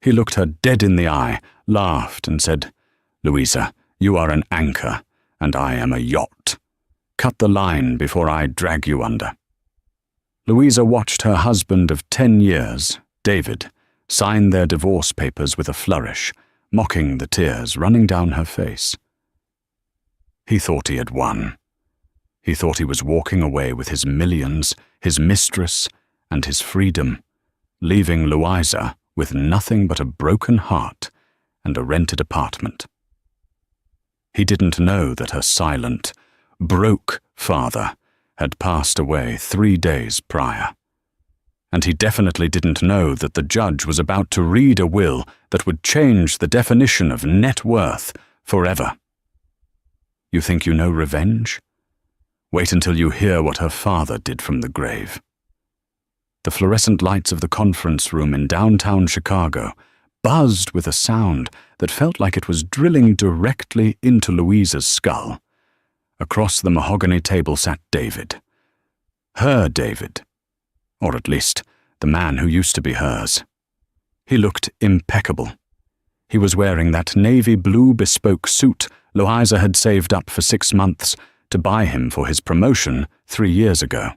He looked her dead in the eye, laughed, and said, "Louisa, you are an anchor, and I am a yacht. Cut the line before I drag you under." Louisa watched her husband of 10 years, David, sign their divorce papers with a flourish, mocking the tears running down her face. He thought he had won. He thought he was walking away with his millions, his mistress, and his freedom, leaving Louisa with nothing but a broken heart and a rented apartment. He didn't know that her silent, broke father had passed away 3 days prior. And he definitely didn't know that the judge was about to read a will that would change the definition of net worth forever. You think you know revenge? Wait until you hear what her father did from the grave. The fluorescent lights of the conference room in downtown Chicago buzzed with a sound that felt like it was drilling directly into Louisa's skull. Across the mahogany table sat David. Her David. Or at least, the man who used to be hers. He looked impeccable. He was wearing that navy blue bespoke suit Louisa had saved up for 6 months to buy him for his promotion 3 years ago.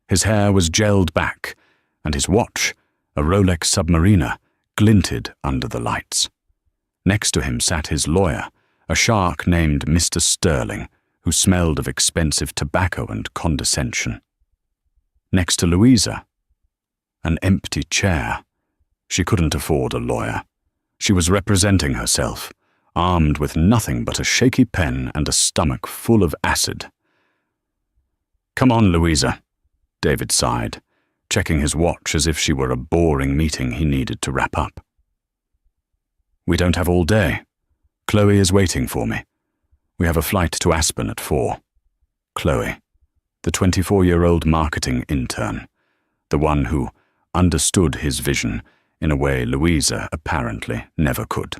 His hair was gelled back, and his watch, a Rolex Submariner, glinted under the lights. Next to him sat his lawyer, a shark named Mr. Sterling, who smelled of expensive tobacco and condescension. Next to Louisa, an empty chair. She couldn't afford a lawyer. She was representing herself, armed with nothing but a shaky pen and a stomach full of acid. "Come on, Louisa," David sighed, checking his watch as if she were a boring meeting he needed to wrap up. "We don't have all day. Chloe is waiting for me. We have a flight to Aspen at 4. Chloe, the 24-year-old marketing intern, the one who understood his vision in a way Louisa apparently never could.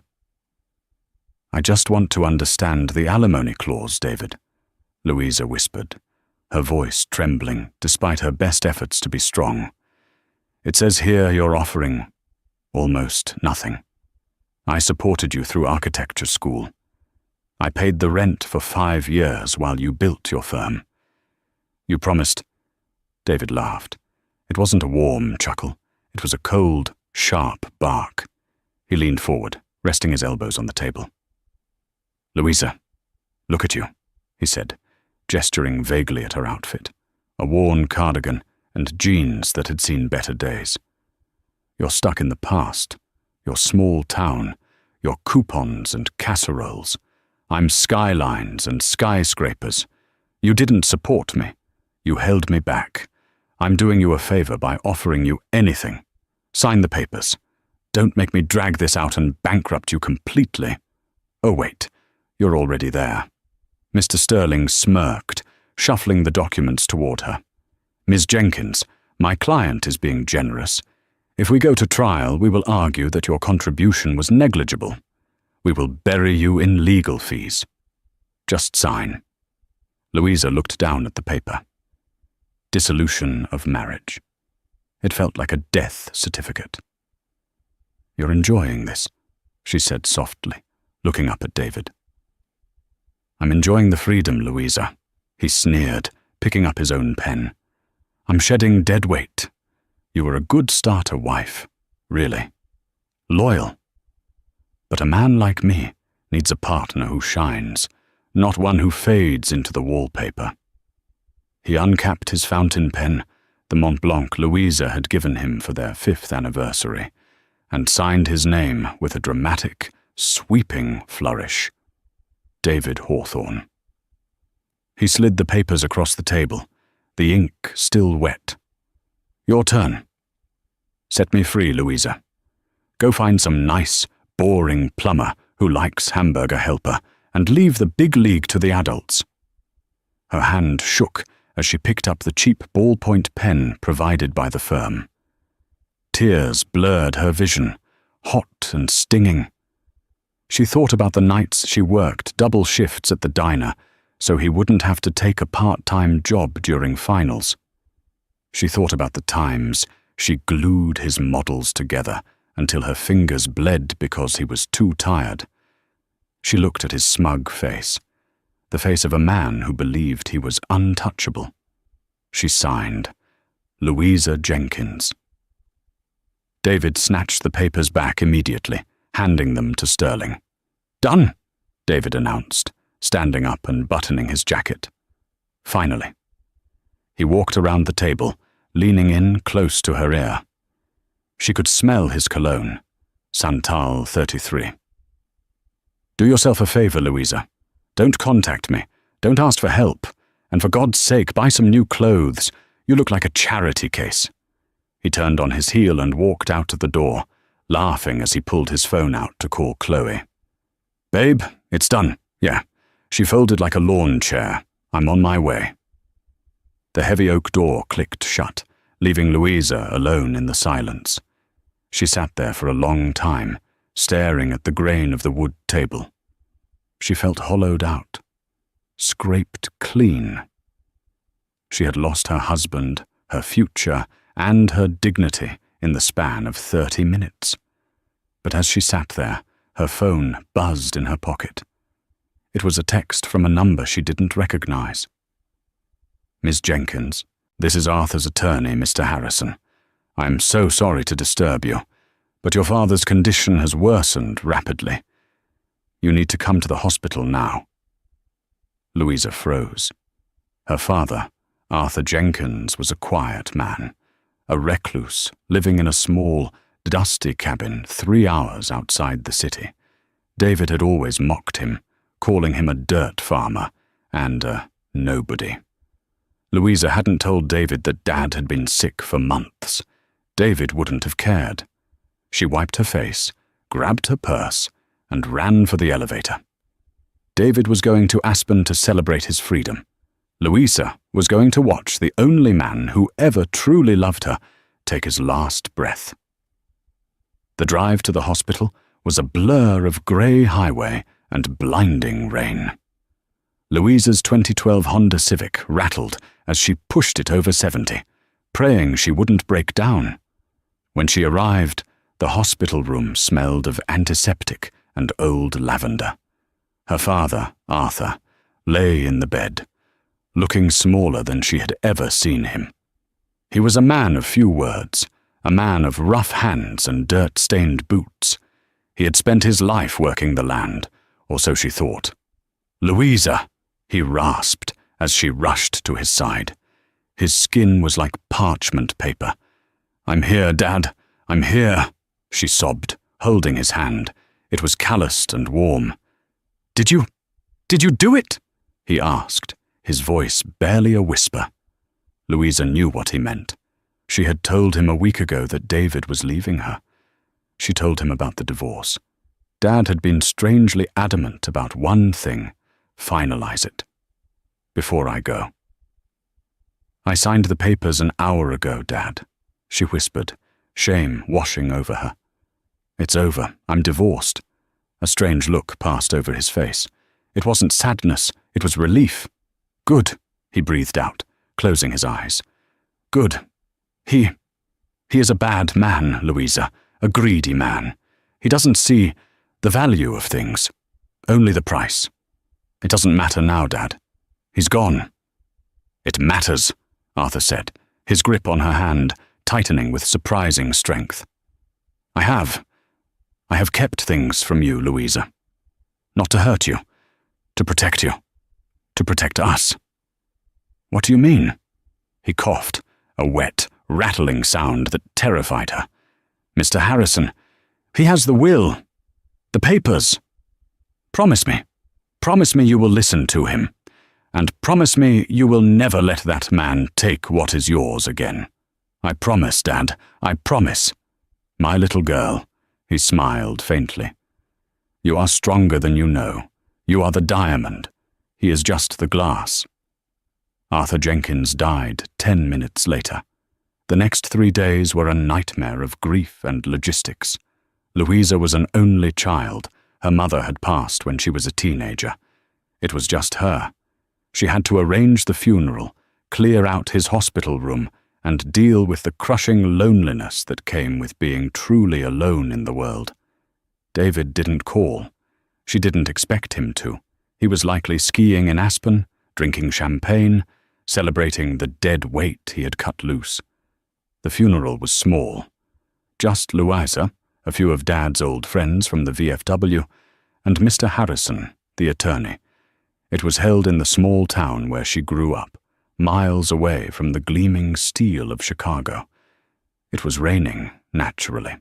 "I just want to understand the alimony clause, David," Louisa whispered, her voice trembling despite her best efforts to be strong. "It says here you're offering almost nothing. I supported you through architecture school. I paid the rent for 5 years while you built your firm. You promised—" David laughed. It wasn't a warm chuckle. It was a cold, sharp bark. He leaned forward, resting his elbows on the table. "Louisa, look at you," he said, gesturing vaguely at her outfit, a worn cardigan and jeans that had seen better days. "You're stuck in the past, your small town, your coupons and casseroles. I'm skylines and skyscrapers. You didn't support me. You held me back. I'm doing you a favor by offering you anything. Sign the papers. Don't make me drag this out and bankrupt you completely. Oh, wait. You're already there." Mr. Sterling smirked, shuffling the documents toward her. "Ms. Jenkins, my client is being generous. If we go to trial, we will argue that your contribution was negligible. We will bury you in legal fees. Just sign." Louisa looked down at the paper. Dissolution of marriage. It felt like a death certificate. "You're enjoying this," she said softly, looking up at David. "I'm enjoying the freedom, Louisa," he sneered, picking up his own pen. "I'm shedding dead weight. You were a good starter wife, really. Loyal. But a man like me needs a partner who shines, not one who fades into the wallpaper." He uncapped his fountain pen, the Mont Blanc Louisa had given him for their 5th anniversary, and signed his name with a dramatic, sweeping flourish. David Hawthorne. He slid the papers across the table, the ink still wet. "Your turn. Set me free, Louisa. Go find some nice, boring plumber who likes hamburger helper, and leave the big league to the adults." Her hand shook as she picked up the cheap ballpoint pen provided by the firm. Tears blurred her vision, hot and stinging. She thought about the nights she worked double shifts at the diner so he wouldn't have to take a part-time job during finals. She thought about the times she glued his models together until her fingers bled because he was too tired. She looked at his smug face, the face of a man who believed he was untouchable. She signed, Louisa Jenkins. David snatched the papers back immediately, handing them to Sterling. "Done," David announced, standing up and buttoning his jacket. Finally. He walked around the table, leaning in close to her ear. She could smell his cologne, Santal 33. "Do yourself a favor, Louisa. Don't contact me. Don't ask for help. And for God's sake, buy some new clothes. You look like a charity case." He turned on his heel and walked out of the door, laughing as he pulled his phone out to call Chloe. "Babe, it's done. Yeah. She folded like a lawn chair. I'm on my way." The heavy oak door clicked shut, leaving Louisa alone in the silence. She sat there for a long time, staring at the grain of the wood table. She felt hollowed out, scraped clean. She had lost her husband, her future, and her dignity in the span of 30 minutes. But as she sat there, her phone buzzed in her pocket. It was a text from a number she didn't recognize. "Miss Jenkins, this is Arthur's attorney, Mr. Harrison. I am so sorry to disturb you, but your father's condition has worsened rapidly. You need to come to the hospital now." Louisa froze. Her father, Arthur Jenkins, was a quiet man, a recluse living in a small, dusty cabin 3 hours outside the city. David had always mocked him, calling him a dirt farmer and a nobody. Louisa hadn't told David that Dad had been sick for months. David wouldn't have cared. She wiped her face, grabbed her purse, and ran for the elevator. David was going to Aspen to celebrate his freedom. Louisa was going to watch the only man who ever truly loved her take his last breath. The drive to the hospital was a blur of grey highway and blinding rain. Louisa's 2012 Honda Civic rattled as she pushed it over 70, praying she wouldn't break down. When she arrived, the hospital room smelled of antiseptic and old lavender. Her father, Arthur, lay in the bed, looking smaller than she had ever seen him. He was a man of few words, a man of rough hands and dirt-stained boots. He had spent his life working the land, or so she thought. "Louisa!" he rasped as she rushed to his side. His skin was like parchment paper. "I'm here, Dad. I'm here," she sobbed, holding his hand. It was calloused and warm. Did you do it?" he asked, his voice barely a whisper. Louisa knew what he meant. She had told him a week ago that David was leaving her. She told him about the divorce. Dad had been strangely adamant about one thing: finalize it. "Before I go." "I signed the papers an hour ago, Dad," she whispered, shame washing over her. "It's over. I'm divorced." A strange look passed over his face. It wasn't sadness, it was relief. "Good," he breathed out, closing his eyes. "Good. He is a bad man, Louisa, a greedy man. He doesn't see the value of things, only the price. It doesn't matter now, Dad. He's gone." "It matters," Arthur said, his grip on her hand tightening with surprising strength. I have kept things from you, Louisa. Not to hurt you, to protect you, to protect us." "What do you mean?" He coughed, a wet, rattling sound that terrified her. "Mr. Harrison, he has the will, the papers. Promise me you will listen to him, and promise me you will never let that man take what is yours again. I promise, Dad, I promise. My little girl," he smiled faintly. "You are stronger than you know. You are the diamond. He is just the glass." Arthur Jenkins died 10 minutes later. The next 3 days were a nightmare of grief and logistics. Louisa was an only child. Her mother had passed when she was a teenager. It was just her. She had to arrange the funeral, clear out his hospital room, and deal with the crushing loneliness that came with being truly alone in the world. David didn't call. She didn't expect him to. He was likely skiing in Aspen, drinking champagne, celebrating the dead weight he had cut loose. The funeral was small. Just Louisa, a few of Dad's old friends from the VFW, and Mr. Harrison, the attorney. It was held in the small town where she grew up, miles away from the gleaming steel of Chicago. It was raining, naturally.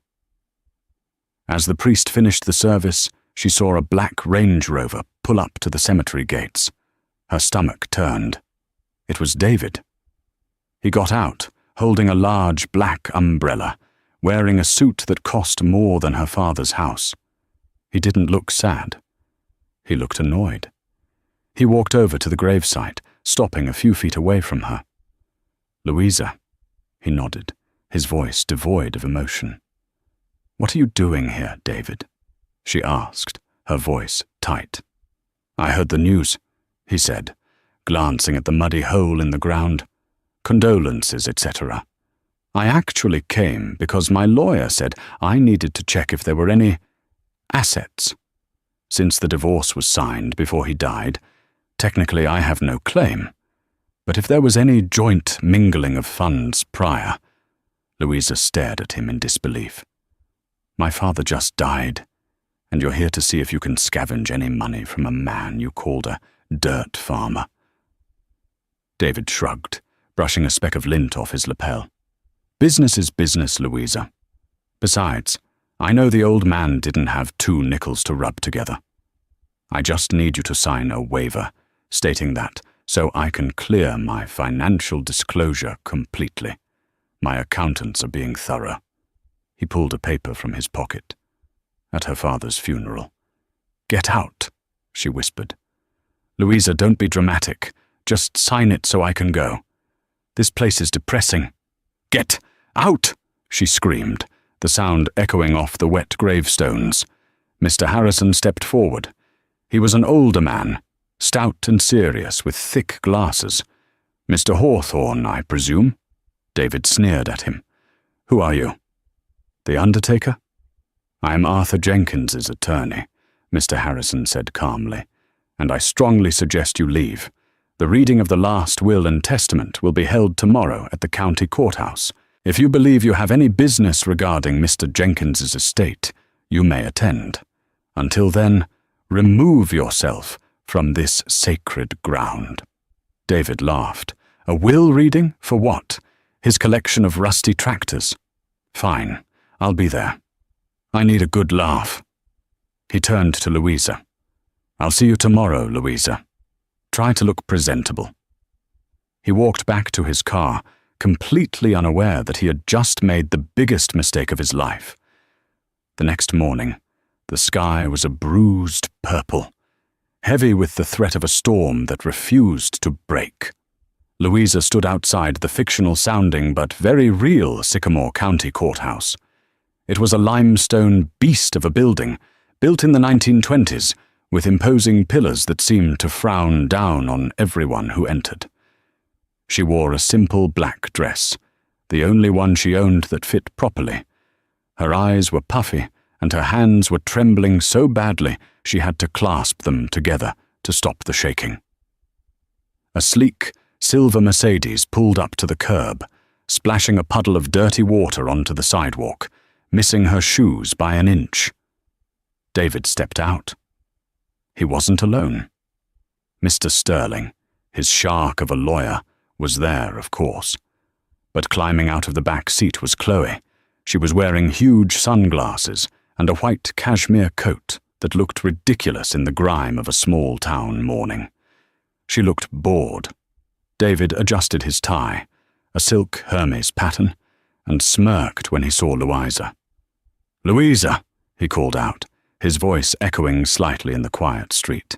As the priest finished the service, she saw a black Range Rover pull up to the cemetery gates. Her stomach turned. It was David. He got out, holding a large black umbrella, wearing a suit that cost more than her father's house. He didn't look sad. He looked annoyed. He walked over to the gravesite, stopping a few feet away from her. "Louisa," he nodded, his voice devoid of emotion. "What are you doing here, David?" she asked, her voice tight. "I heard the news," he said, glancing at the muddy hole in the ground. "Condolences, etc. I actually came because my lawyer said I needed to check if there were any assets. Since the divorce was signed before he died, technically I have no claim. But if there was any joint mingling of funds prior..." Louisa stared at him in disbelief. "My father just died, and you're here to see if you can scavenge any money from a man you called a dirt farmer." David shrugged, brushing a speck of lint off his lapel. "Business is business, Louisa. Besides, I know the old man didn't have 2 nickels to rub together. I just need you to sign a waiver stating that so I can clear my financial disclosure completely. My accountants are being thorough." He pulled a paper from his pocket. "At her father's funeral." "Get out," she whispered. "Louisa, don't be dramatic. Just sign it so I can go. This place is depressing." "Get out!" she screamed, the sound echoing off the wet gravestones. Mr. Harrison stepped forward. He was an older man, stout and serious, with thick glasses. "Mr. Hawthorne, I presume?" David sneered at him. "Who are you?" "The undertaker?" "I am Arthur Jenkins's attorney," Mr. Harrison said calmly, "and I strongly suggest you leave. The reading of the last will and testament will be held tomorrow at the county courthouse. If you believe you have any business regarding Mr. Jenkins's estate, you may attend. Until then, remove yourself from this sacred ground." David laughed. "A will reading? For what? His collection of rusty tractors? Fine, I'll be there. I need a good laugh." He turned to Louisa. "I'll see you tomorrow, Louisa. Try to look presentable." He walked back to his car, completely unaware that he had just made the biggest mistake of his life. The next morning, the sky was a bruised purple, heavy with the threat of a storm that refused to break. Louisa stood outside the fictional-sounding but very real Sycamore County Courthouse. It was a limestone beast of a building, built in the 1920s, with imposing pillars that seemed to frown down on everyone who entered. She wore a simple black dress, the only one she owned that fit properly. Her eyes were puffy, and her hands were trembling so badly she had to clasp them together to stop the shaking. A sleek, silver Mercedes pulled up to the curb, splashing a puddle of dirty water onto the sidewalk, missing her shoes by an inch. David stepped out. He wasn't alone. Mr. Sterling, his shark of a lawyer, was there, of course. But climbing out of the back seat was Chloe. She was wearing huge sunglasses and a white cashmere coat that looked ridiculous in the grime of a small-town morning. She looked bored. David adjusted his tie, a silk Hermes pattern, and smirked when he saw Louisa. "Louisa," he called out, his voice echoing slightly in the quiet street.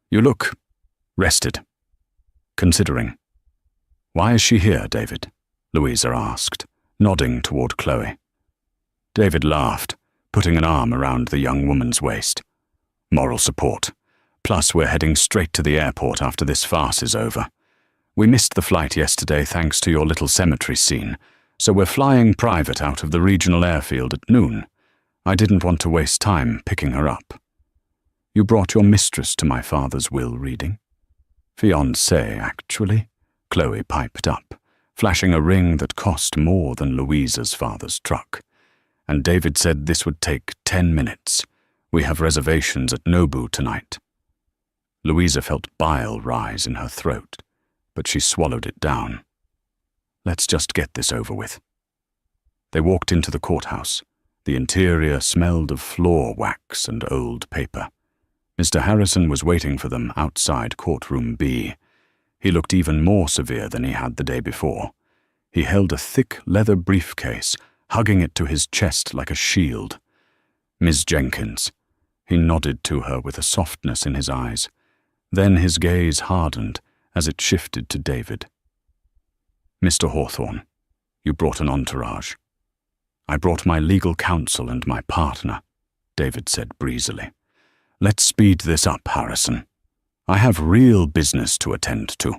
"You look rested. Considering." "Why is she here, David?" Louisa asked, nodding toward Chloe. David laughed, putting an arm around the young woman's waist. "Moral support. Plus, we're heading straight to the airport after this farce is over. We missed the flight yesterday thanks to your little cemetery scene, so we're flying private out of the regional airfield at noon. I didn't want to waste time picking her up. You brought your mistress to my father's will reading? Fiancée, actually, Chloe piped up, flashing a ring that cost more than Louisa's father's truck. And David said this would take 10 minutes. We have reservations at Nobu tonight. Louisa felt bile rise in her throat, but she swallowed it down. Let's just get this over with. They walked into the courthouse. The interior smelled of floor wax and old paper. Mr. Harrison was waiting for them outside courtroom B. He looked even more severe than he had the day before. He held a thick leather briefcase, hugging it to his chest like a shield. Ms. Jenkins. He nodded to her with a softness in his eyes. Then his gaze hardened as it shifted to David. Mr. Hawthorne, you brought an entourage. I brought my legal counsel and my partner, David said breezily. Let's speed this up, Harrison. I have real business to attend to.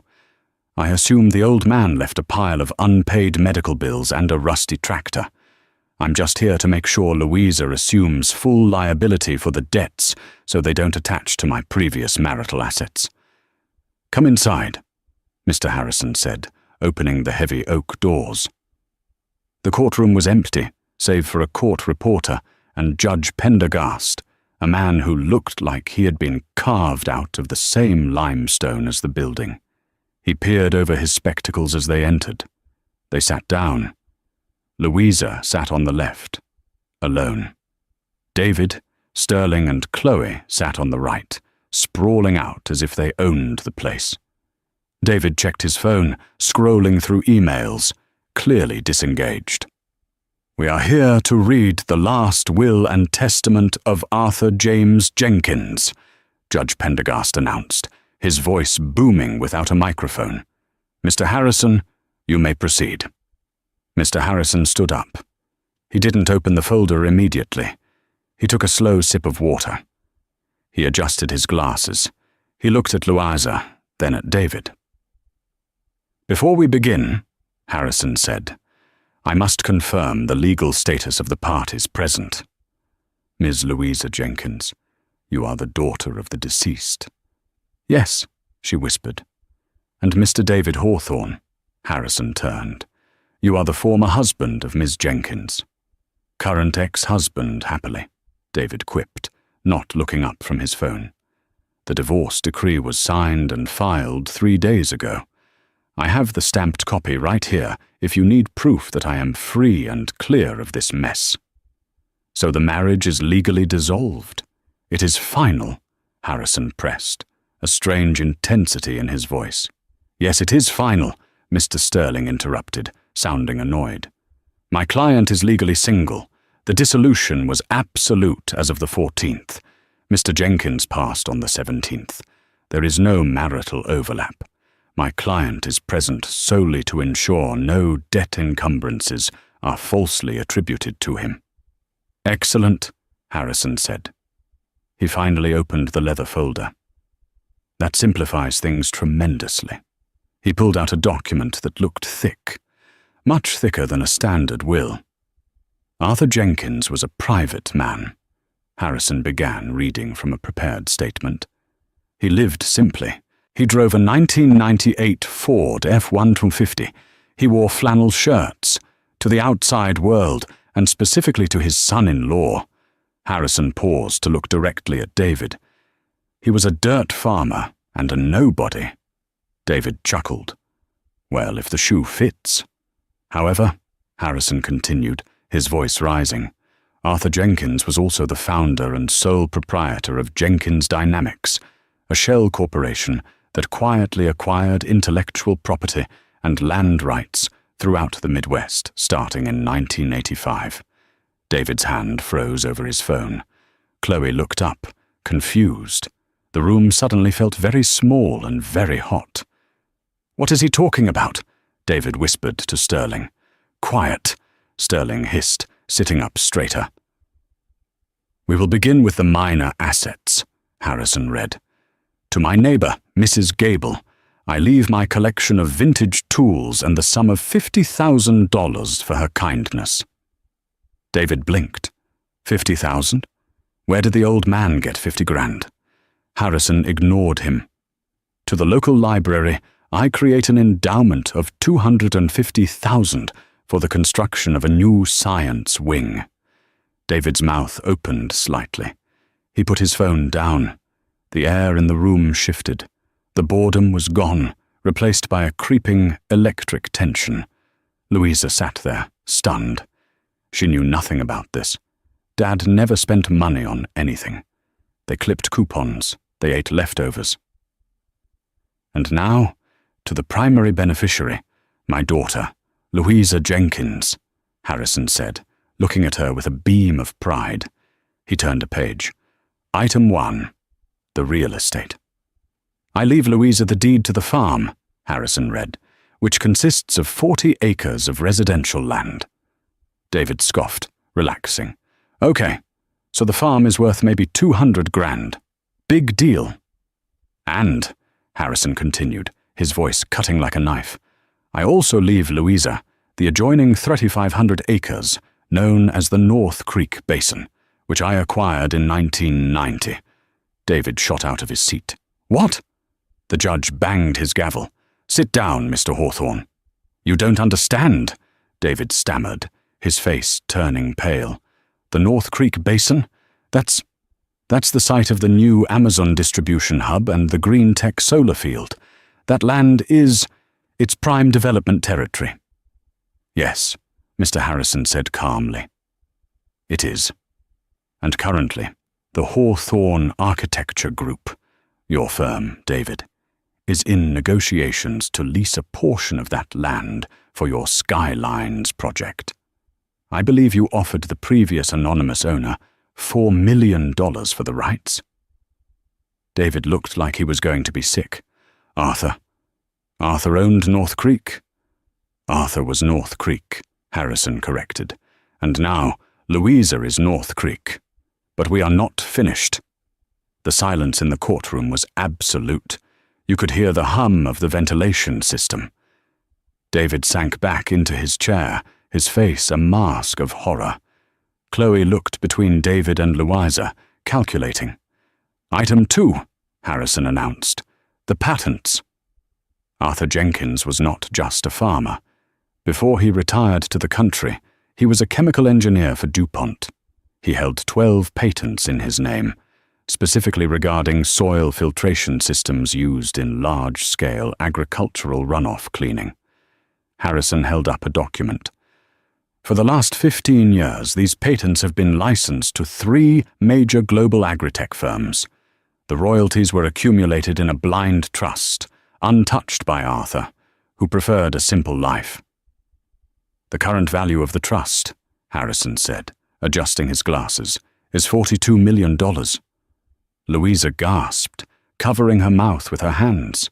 I assume the old man left a pile of unpaid medical bills and a rusty tractor. I'm just here to make sure Louisa assumes full liability for the debts so they don't attach to my previous marital assets. Come inside, Mr. Harrison said, opening the heavy oak doors. The courtroom was empty, save for a court reporter and Judge Pendergast, a man who looked like he had been carved out of the same limestone as the building. He peered over his spectacles as they entered. They sat down. Louisa sat on the left, alone. David, Sterling, and Chloe sat on the right, sprawling out as if they owned the place. David checked his phone, scrolling through emails, clearly disengaged. We are here to read the last will and testament of Arthur James Jenkins, Judge Pendergast announced, his voice booming without a microphone. Mr. Harrison, you may proceed. Mr. Harrison stood up. He didn't open the folder immediately. He took a slow sip of water. He adjusted his glasses. He looked at Louisa, then at David. Before we begin, Harrison said, I must confirm the legal status of the parties present. Ms. Louisa Jenkins, you are the daughter of the deceased. Yes, she whispered. And Mr. David Hawthorne, Harrison turned. You are the former husband of Ms. Jenkins. Current ex-husband, happily, David quipped, not looking up from his phone. The divorce decree was signed and filed 3 days ago. I have the stamped copy right here if you need proof that I am free and clear of this mess. So the marriage is legally dissolved. It is final, Harrison pressed, a strange intensity in his voice. Yes, it is final, Mr. Sterling interrupted, sounding annoyed. My client is legally single. The dissolution was absolute as of the 14th. Mr. Jenkins passed on the 17th. There is no marital overlap. My client is present solely to ensure no debt encumbrances are falsely attributed to him. Excellent, Harrison said. He finally opened the leather folder. That simplifies things tremendously. He pulled out a document that looked thick, much thicker than a standard will. Arthur Jenkins was a private man. Harrison began reading from a prepared statement. He lived simply. He drove a 1998 Ford F-150. He wore flannel shirts. To the outside world, and specifically to his son-in-law. Harrison paused to look directly at David. He was a dirt farmer and a nobody. David chuckled. Well, if the shoe fits. However, Harrison continued, his voice rising, Arthur Jenkins was also the founder and sole proprietor of Jenkins Dynamics, a shell corporation that quietly acquired intellectual property and land rights throughout the Midwest starting in 1985. David's hand froze over his phone. Chloe looked up, confused. The room suddenly felt very small and very hot. What is he talking about? David whispered to Sterling. Quiet, Sterling hissed, sitting up straighter. We will begin with the minor assets, Harrison read. To my neighbor, Mrs. Gable, I leave my collection of vintage tools and the sum of $50,000 for her kindness." David blinked. 50,000? Where did the old man get 50 grand? Harrison ignored him. "To the local library, I create an endowment of 250,000 for the construction of a new science wing." David's mouth opened slightly. He put his phone down. The air in the room shifted. The boredom was gone, replaced by a creeping electric tension. Louisa sat there, stunned. She knew nothing about this. Dad never spent money on anything. They clipped coupons. They ate leftovers. "And now, to the primary beneficiary, my daughter, Louisa Jenkins," Harrison said, looking at her with a beam of pride. He turned a page. "Item 1. The real estate." "I leave Louisa the deed to the farm," Harrison read, "which consists of 40 acres of residential land." David scoffed, relaxing. "Okay, so the farm is worth maybe 200 grand. Big deal." "And," Harrison continued, his voice cutting like a knife, "I also leave Louisa the adjoining 3,500 acres known as the North Creek Basin, which I acquired in 1990. David shot out of his seat. "What?" The judge banged his gavel. "Sit down, Mr. Hawthorne." "You don't understand," David stammered, his face turning pale. "The North Creek Basin? That's the site of the new Amazon distribution hub and the green tech solar field. That land it's prime development territory." "Yes," Mr. Harrison said calmly. "It is. And currently, the Hawthorne Architecture Group, your firm, David, is in negotiations to lease a portion of that land for your Skylines project. I believe you offered the previous anonymous owner $4 million for the rights." David looked like he was going to be sick. Arthur owned North Creek?" "Arthur was North Creek," Harrison corrected. "And now Louisa is North Creek. But we are not finished." The silence in the courtroom was absolute. You could hear the hum of the ventilation system. David sank back into his chair, his face a mask of horror. Chloe looked between David and Louisa, calculating. "Item 2, Harrison announced. "The patents." Arthur Jenkins was not just a farmer. Before he retired to the country, he was a chemical engineer for DuPont. He held 12 patents in his name, specifically regarding soil filtration systems used in large-scale agricultural runoff cleaning. Harrison held up a document. "For the last 15 years, these patents have been licensed to 3 major global agritech firms. The royalties were accumulated in a blind trust, untouched by Arthur, who preferred a simple life." "The current value of the trust," Harrison said, adjusting his glasses, "is $42 million. Louisa gasped, covering her mouth with her hands.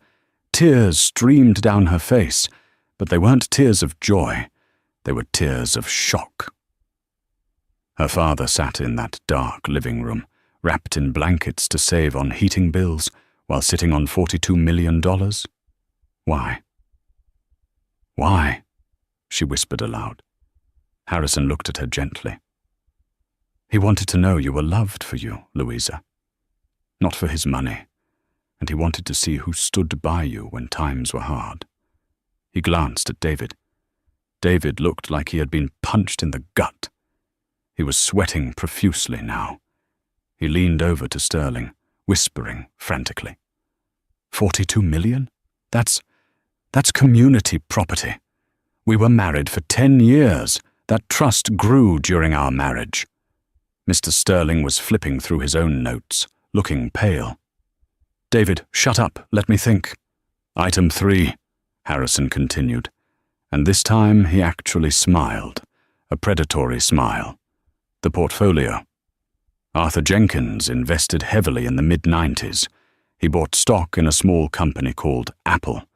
Tears streamed down her face, but they weren't tears of joy. They were tears of shock. Her father sat in that dark living room, wrapped in blankets to save on heating bills, while sitting on $42 million. Why? "Why?" she whispered aloud. Harrison looked at her gently. "He wanted to know you were loved for you, Louisa. Not for his money, and he wanted to see who stood by you when times were hard." He glanced at David. David looked like he had been punched in the gut. He was sweating profusely now. He leaned over to Sterling, whispering frantically. $42 million? That's community property. We were married for 10 years. That trust grew during our marriage." Mr. Sterling was flipping through his own notes, looking pale. "David, shut up. Let me think." "Item 3, Harrison continued, and this time he actually smiled, a predatory smile. "The portfolio. Arthur Jenkins invested heavily in the mid-90s. He bought stock in a small company called Apple.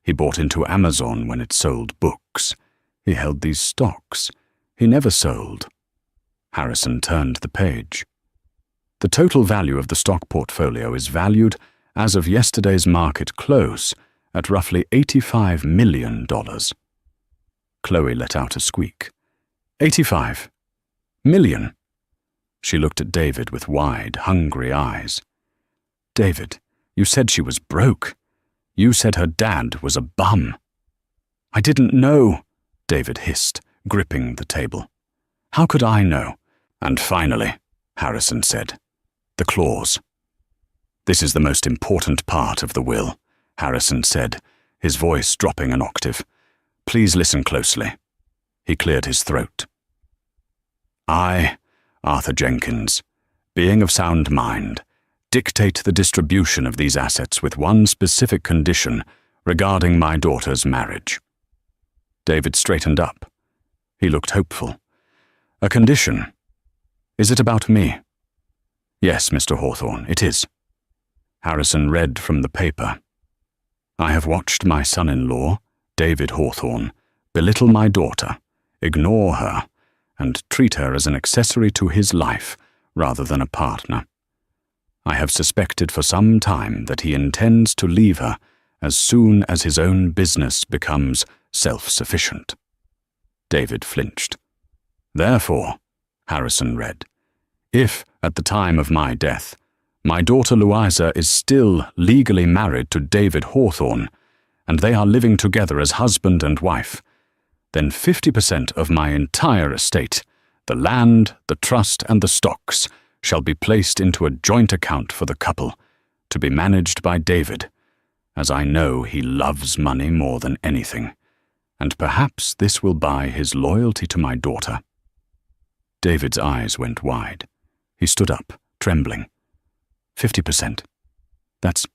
He bought into Amazon when it sold books. He held these stocks. He never sold." Harrison turned the page. "The total value of the stock portfolio is valued, as of yesterday's market close, at roughly $85 million. Chloe let out a squeak. 85 million. She looked at David with wide, hungry eyes. David, you said she was broke. You said her dad was a bum. I didn't know, David hissed, gripping the table. How could I know? And finally, Harrison said, the clause. This is the most important part of the will, Harrison said, his voice dropping an octave. Please listen closely. He cleared his throat. I, Arthur Jenkins, being of sound mind, dictate the distribution of these assets with one specific condition regarding my daughter's marriage. David straightened up. He looked hopeful. A condition? Is it about me? Yes, Mr. Hawthorne, it is. Harrison read from the paper. I have watched my son-in-law, David Hawthorne, belittle my daughter, ignore her, and treat her as an accessory to his life rather than a partner. I have suspected for some time that he intends to leave her as soon as his own business becomes self-sufficient. David flinched. Therefore, Harrison read, if, at the time of my death, my daughter Louisa is still legally married to David Hawthorne, and they are living together as husband and wife, then 50% of my entire estate, the land, the trust, and the stocks, shall be placed into a joint account for the couple, to be managed by David, as I know he loves money more than anything, and perhaps this will buy his loyalty to my daughter. David's eyes went wide. He stood up, trembling. 50%. That's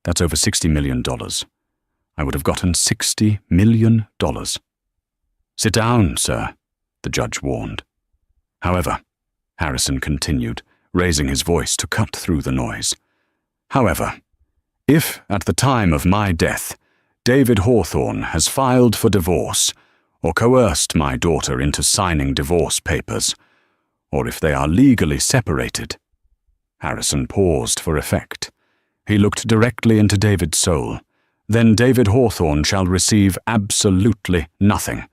over $60 million. I would have gotten $60 million. Sit down, sir, the judge warned. However, Harrison continued, raising his voice to cut through the noise. However, if at the time of my death, David Hawthorne has filed for divorce, or coerced my daughter into signing divorce papers, or if they are legally separated. Harrison paused for effect. He looked directly into David's soul. Then David Hawthorne shall receive absolutely nothing.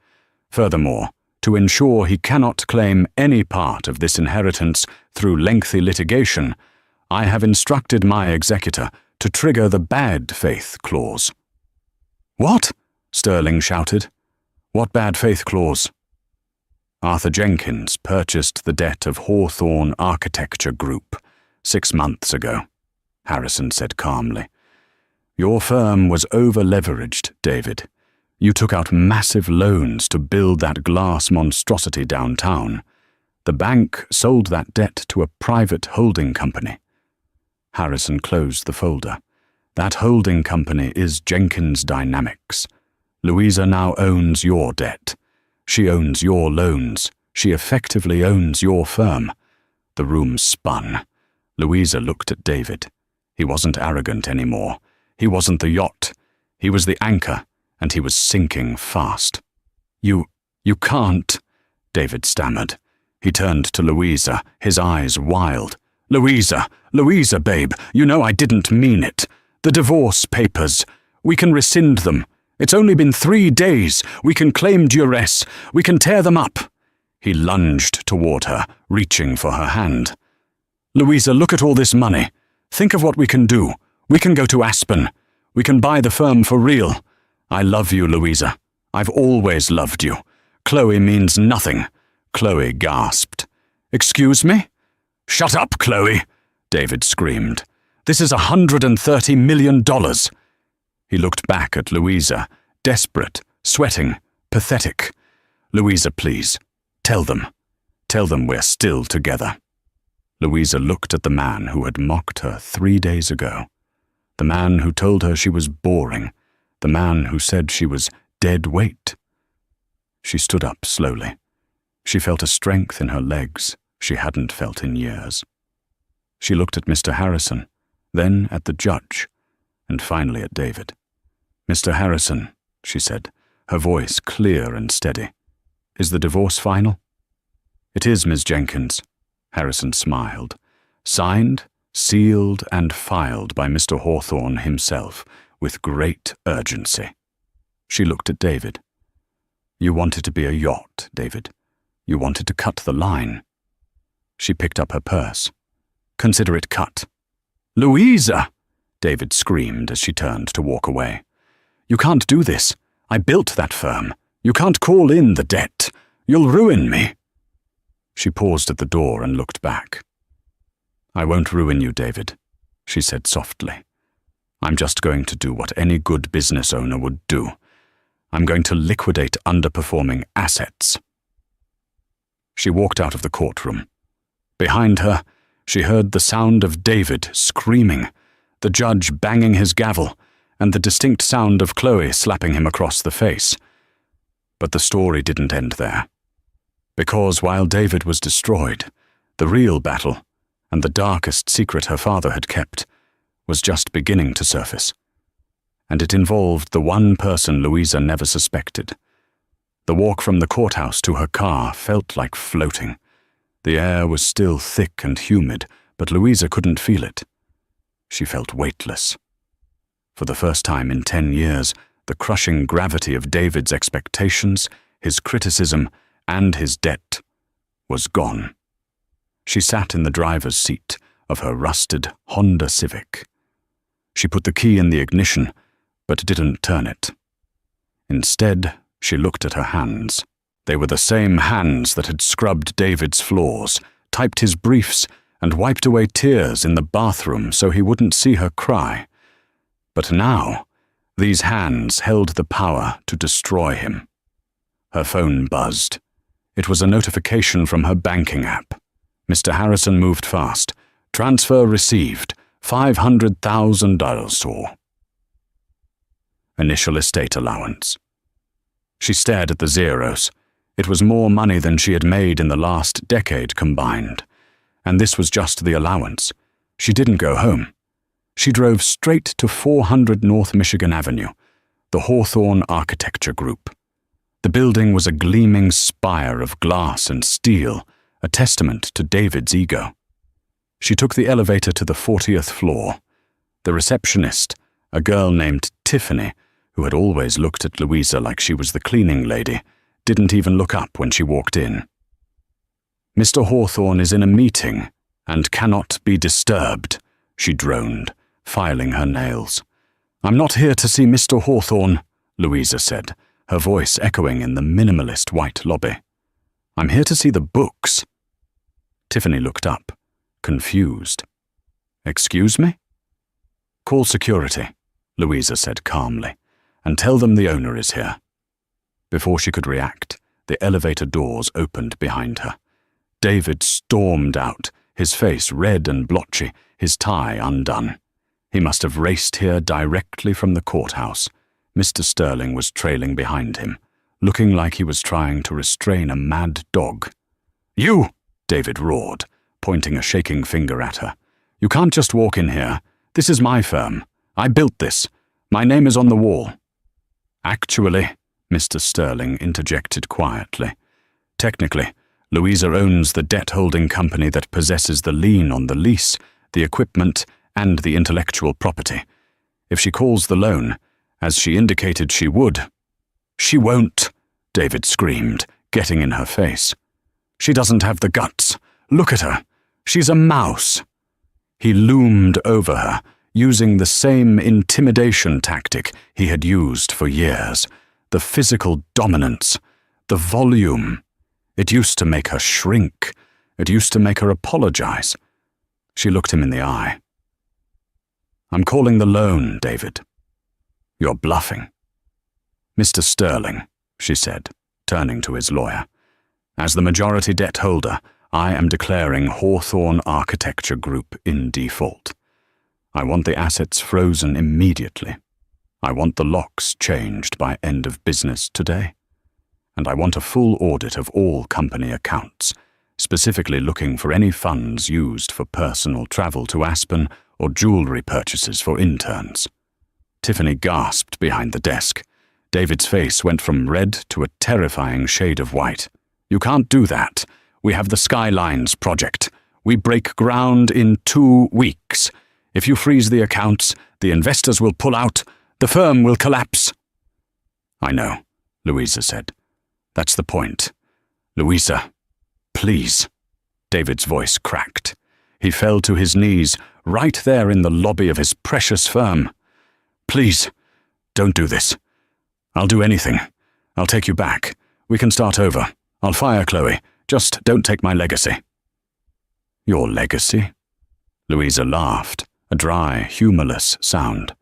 Furthermore, to ensure he cannot claim any part of this inheritance through lengthy litigation, I have instructed my executor to trigger the bad faith clause. What? Sterling shouted. What bad faith clause? Arthur Jenkins purchased the debt of Hawthorne Architecture Group 6 months ago, Harrison said calmly. Your firm was over-leveraged, David. You took out massive loans to build that glass monstrosity downtown. The bank sold that debt to a private holding company. Harrison closed the folder. That holding company is Jenkins Dynamics. Louisa now owns your debt. She owns your loans. She effectively owns your firm. The room spun. Louisa looked at David. He wasn't arrogant anymore. He wasn't the yacht. He was the anchor, and he was sinking fast. You can't, David stammered. He turned to Louisa, his eyes wild. Louisa, babe, you know I didn't mean it. The divorce papers. We can rescind them. It's only been 3 days. We can claim duress. We can tear them up. He lunged toward her, reaching for her hand. Louisa, look at all this money. Think of what we can do. We can go to Aspen. We can buy the firm for real. I love you, Louisa. I've always loved you. Chloe means nothing. Chloe gasped. Excuse me? Shut up, Chloe, David screamed. This is $130 million. He looked back at Louisa, desperate, sweating, pathetic. Louisa, please, tell them. Tell them we're still together. Louisa looked at the man who had mocked her 3 days ago. The man who told her she was boring. The man who said she was dead weight. She stood up slowly. She felt a strength in her legs she hadn't felt in years. She looked at Mr. Harrison, then at the judge, and finally at David. Mr. Harrison, she said, her voice clear and steady. Is the divorce final? It is, Miss Jenkins. Harrison smiled. Signed, sealed, and filed by Mr. Hawthorne himself, with great urgency. She looked at David. "You wanted to be a yacht, David. You wanted to cut the line." She picked up her purse. "Consider it cut." "Louisa!" David screamed as she turned to walk away. "You can't do this. I built that firm. You can't call in the debt. You'll ruin me." She paused at the door and looked back. "I won't ruin you, David," she said softly. "I'm just going to do what any good business owner would do. I'm going to liquidate underperforming assets." She walked out of the courtroom. Behind her, she heard the sound of David screaming, the judge banging his gavel, and the distinct sound of Chloe slapping him across the face. But the story didn't end there. Because while David was destroyed, the real battle, and the darkest secret her father had kept, was just beginning to surface. And it involved the one person Louisa never suspected. The walk from the courthouse to her car felt like floating. The air was still thick and humid, but Louisa couldn't feel it. She felt weightless. For the first time in 10 years, the crushing gravity of David's expectations, his criticism, and his debt was gone. She sat in the driver's seat of her rusted Honda Civic. She put the key in the ignition, but didn't turn it. Instead, she looked at her hands. They were the same hands that had scrubbed David's floors, typed his briefs, and wiped away tears in the bathroom so he wouldn't see her cry. But now, these hands held the power to destroy him. Her phone buzzed. It was a notification from her banking app. Mr. Harrison moved fast. Transfer received. $500,000 or initial estate allowance. She stared at the zeros. It was more money than she had made in the last decade combined. And this was just the allowance. She didn't go home. She drove straight to 400 North Michigan Avenue, the Hawthorne Architecture Group. The building was a gleaming spire of glass and steel, a testament to David's ego. She took the elevator to the 40th floor. The receptionist, a girl named Tiffany, who had always looked at Louisa like she was the cleaning lady, didn't even look up when she walked in. "Mr. Hawthorne is in a meeting and cannot be disturbed," she droned, filing her nails. "I'm not here to see Mr. Hawthorne," Louisa said, her voice echoing in the minimalist white lobby. "I'm here to see the books." Tiffany looked up, confused. "Excuse me?" "Call security," Louisa said calmly, "and tell them the owner is here." Before she could react, the elevator doors opened behind her. David stormed out, his face red and blotchy, his tie undone. He must have raced here directly from the courthouse. Mr. Sterling was trailing behind him, looking like he was trying to restrain a mad dog. "You!" David roared, pointing a shaking finger at her. "You can't just walk in here. This is my firm. I built this. My name is on the wall." "Actually," Mr. Sterling interjected quietly, "technically, Louisa owns the debt-holding company that possesses the lien on the lease, the equipment, and the intellectual property. If she calls the loan, as she indicated she would—" "She won't," David screamed, getting in her face. "She doesn't have the guts. Look at her. She's a mouse." He loomed over her, using the same intimidation tactic he had used for years. The physical dominance, the volume. It used to make her shrink. It used to make her apologize. She looked him in the eye. "I'm calling the loan, David." "You're bluffing." "Mr. Sterling," she said, turning to his lawyer, "as the majority debt holder, I am declaring Hawthorne Architecture Group in default. I want the assets frozen immediately. I want the locks changed by end of business today. And I want a full audit of all company accounts, specifically looking for any funds used for personal travel to Aspen or jewelry purchases for interns." Tiffany gasped behind the desk. David's face went from red to a terrifying shade of white. "You can't do that. We have the Skylines project. We break ground in 2 weeks. If you freeze the accounts, the investors will pull out. The firm will collapse." "I know," Louisa said. "That's the point. Louisa, please." David's voice cracked. He fell to his knees, right there in the lobby of his precious firm. "Please, don't do this. I'll do anything. I'll take you back. We can start over. I'll fire Chloe. Just don't take my legacy." "Your legacy?" Louisa laughed, a dry, humorless sound.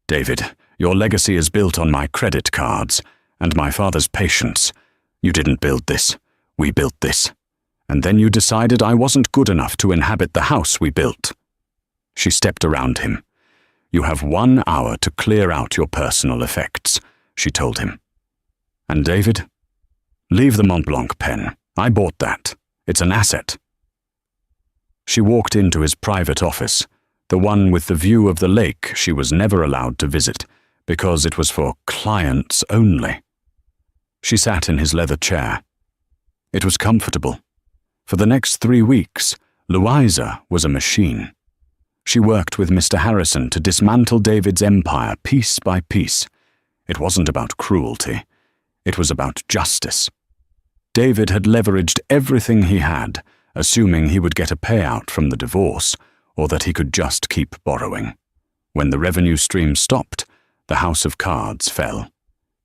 "David, your legacy is built on my credit cards and my father's patience. You didn't build this. We built this. And then you decided I wasn't good enough to inhabit the house we built." She stepped around him. "You have 1 hour to clear out your personal effects," she told him. "And David? Leave the Mont Blanc pen. I bought that. It's an asset." She walked into his private office, the one with the view of the lake she was never allowed to visit, because it was for clients only. She sat in his leather chair. It was comfortable. For the next 3 weeks, Louisa was a machine. She worked with Mr. Harrison to dismantle David's empire piece by piece. It wasn't about cruelty. It was about justice. David had leveraged everything he had, assuming he would get a payout from the divorce, or that he could just keep borrowing. When the revenue stream stopped, the house of cards fell.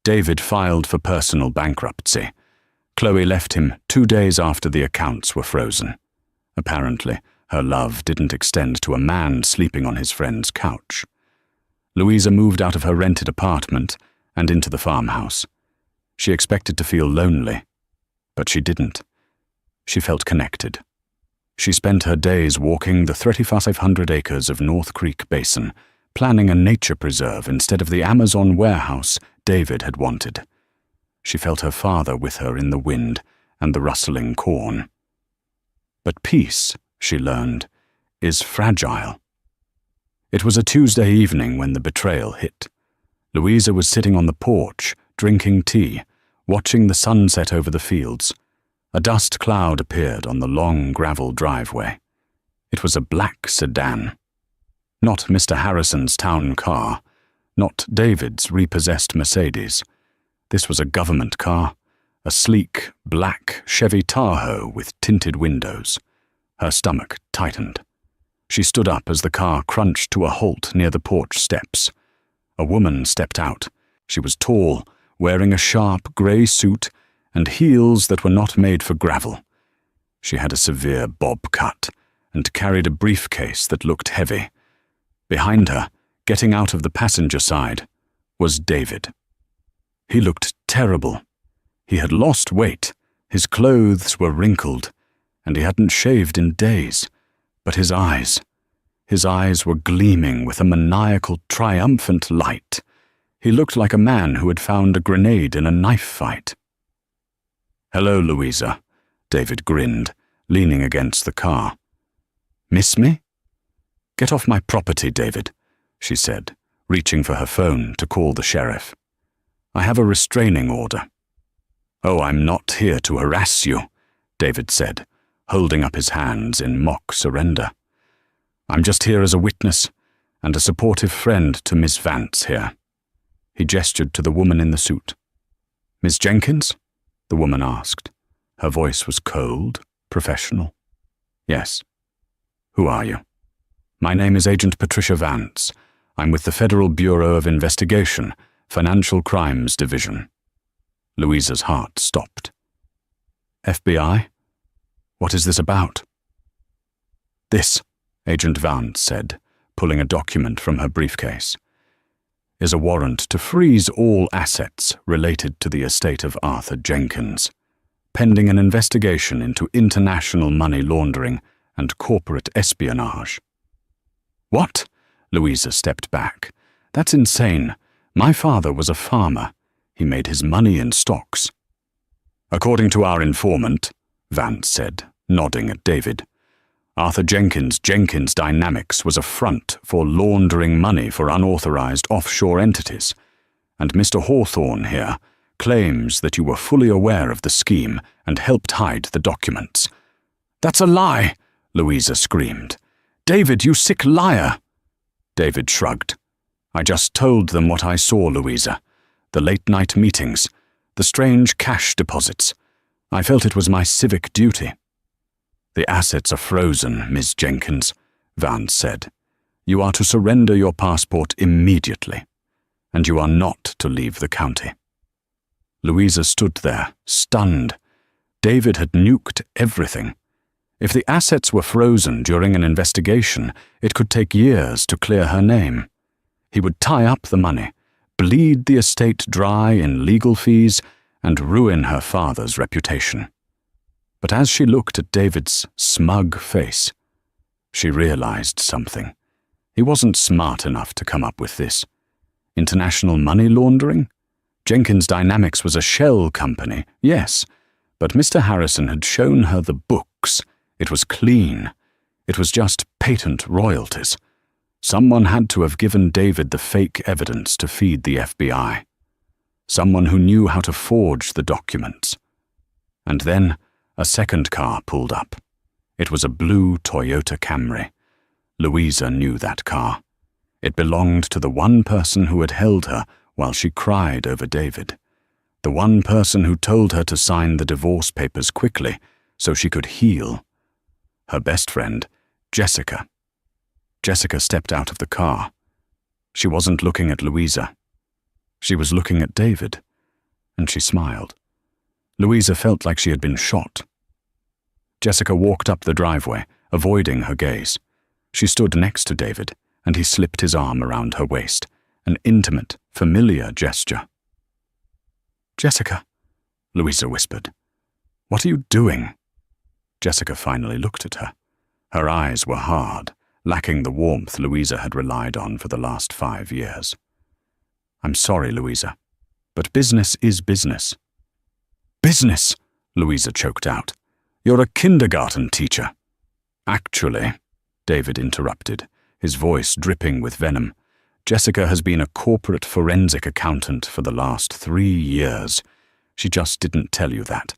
David filed for personal bankruptcy. Chloe left him 2 days after the accounts were frozen. Apparently, her love didn't extend to a man sleeping on his friend's couch. Louisa moved out of her rented apartment and into the farmhouse. She expected to feel lonely, but she didn't. She felt connected. She spent her days walking the 3,500 acres of North Creek Basin, planning a nature preserve instead of the Amazon warehouse David had wanted. She felt her father with her in the wind and the rustling corn. But peace, she learned, is fragile. It was a Tuesday evening when the betrayal hit. Louisa was sitting on the porch, drinking tea, watching the sunset over the fields. A dust cloud appeared on the long gravel driveway. It was a black sedan. Not Mr. Harrison's town car, not David's repossessed Mercedes. This was a government car, a sleek, black Chevy Tahoe with tinted windows. Her stomach tightened. She stood up as the car crunched to a halt near the porch steps. A woman stepped out. She was tall, wearing a sharp grey suit and heels that were not made for gravel. She had a severe bob cut and carried a briefcase that looked heavy. Behind her, getting out of the passenger side, was David. He looked terrible. He had lost weight, his clothes were wrinkled, and he hadn't shaved in days. But his eyes were gleaming with a maniacal, triumphant light. He looked like a man who had found a grenade in a knife fight. "Hello, Louisa," David grinned, leaning against the car. "Miss me?" "Get off my property, David," she said, reaching for her phone to call the sheriff. "I have a restraining order." "Oh, I'm not here to harass you," David said, holding up his hands in mock surrender. "I'm just here as a witness and a supportive friend to Miss Vance here." He gestured to the woman in the suit. "Miss Jenkins?" the woman asked. Her voice was cold, professional. "Yes." "Who are you?" "My name is Agent Patricia Vance. I'm with the Federal Bureau of Investigation, Financial Crimes Division." Louisa's heart stopped. "FBI? What is this about?" "This," Agent Vance said, pulling a document from her briefcase, "is a warrant to freeze all assets related to the estate of Arthur Jenkins, pending an investigation into international money laundering and corporate espionage." "What?" Louisa stepped back. "That's insane. My father was a farmer. He made his money in stocks." "According to our informant," Vance said, nodding at David, "Arthur Jenkins' Dynamics was a front for laundering money for unauthorized offshore entities, and Mr. Hawthorne here claims that you were fully aware of the scheme and helped hide the documents." "That's a lie!" Louisa screamed. "David, you sick liar!" David shrugged. I just told them what I saw, Louisa. The late-night meetings, the strange cash deposits. I felt it was my civic duty. The assets are frozen, Miss Jenkins, Vance said. You are to surrender your passport immediately, and you are not to leave the county. Louisa stood there, stunned. David had nuked everything. If the assets were frozen during an investigation, it could take years to clear her name. He would tie up the money, bleed the estate dry in legal fees, and ruin her father's reputation. But as she looked at David's smug face, she realized something. He wasn't smart enough to come up with this. International money laundering? Jenkins Dynamics was a shell company, yes, but Mr. Harrison had shown her the books. It was clean. It was just patent royalties. Someone had to have given David the fake evidence to feed the FBI. Someone who knew how to forge the documents. And then a second car pulled up. It was a blue Toyota Camry. Louisa knew that car. It belonged to the one person who had held her while she cried over David. The one person who told her to sign the divorce papers quickly so she could heal. Her best friend, Jessica. Jessica stepped out of the car. She wasn't looking at Louisa. She was looking at David, and she smiled. Louisa felt like she had been shot. Jessica walked up the driveway, avoiding her gaze. She stood next to David, and he slipped his arm around her waist, an intimate, familiar gesture. "Jessica," Louisa whispered. "What are you doing?" Jessica finally looked at her. Her eyes were hard, lacking the warmth Louisa had relied on for the last 5 years. "I'm sorry, Louisa, but business is business." "Business?" Louisa choked out. "You're a kindergarten teacher." "Actually," David interrupted, his voice dripping with venom, "Jessica has been a corporate forensic accountant for the last 3 years. She just didn't tell you that.